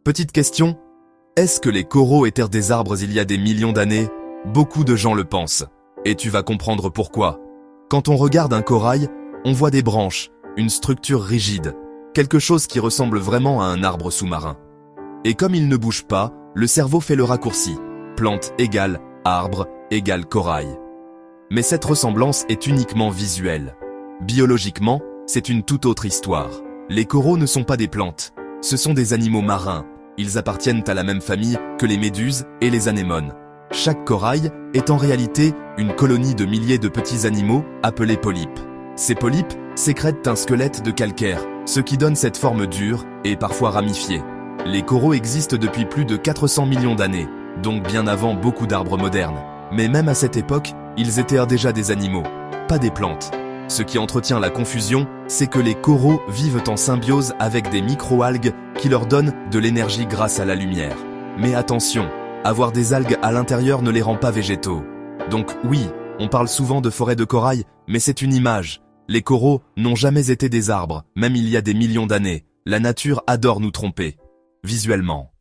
Petite question, est-ce que les coraux étaient des arbres il y a des millions d'années? Beaucoup de gens le pensent. Et tu vas comprendre pourquoi. Quand on regarde un corail, on voit des branches, une structure rigide, quelque chose qui ressemble vraiment à un arbre sous-marin. Et comme il ne bouge pas, le cerveau fait le raccourci. Plante égale arbre égale corail. Mais cette ressemblance est uniquement visuelle. Biologiquement, c'est une toute autre histoire. Les coraux ne sont pas des plantes, ce sont des animaux marins. Ils appartiennent à la même famille que les méduses et les anémones. Chaque corail est en réalité une colonie de milliers de petits animaux appelés polypes. Ces polypes sécrètent un squelette de calcaire, ce qui donne cette forme dure et parfois ramifiée. Les coraux existent depuis plus de 400 millions d'années, donc bien avant beaucoup d'arbres modernes. Mais même à cette époque, ils étaient déjà des animaux, pas des plantes. Ce qui entretient la confusion, c'est que les coraux vivent en symbiose avec des micro-algues qui leur donnent de l'énergie grâce à la lumière. Mais attention, avoir des algues à l'intérieur ne les rend pas végétaux. Donc oui, on parle souvent de forêt de corail, mais c'est une image. Les coraux n'ont jamais été des arbres, même il y a des millions d'années. La nature adore nous tromper. Visuellement.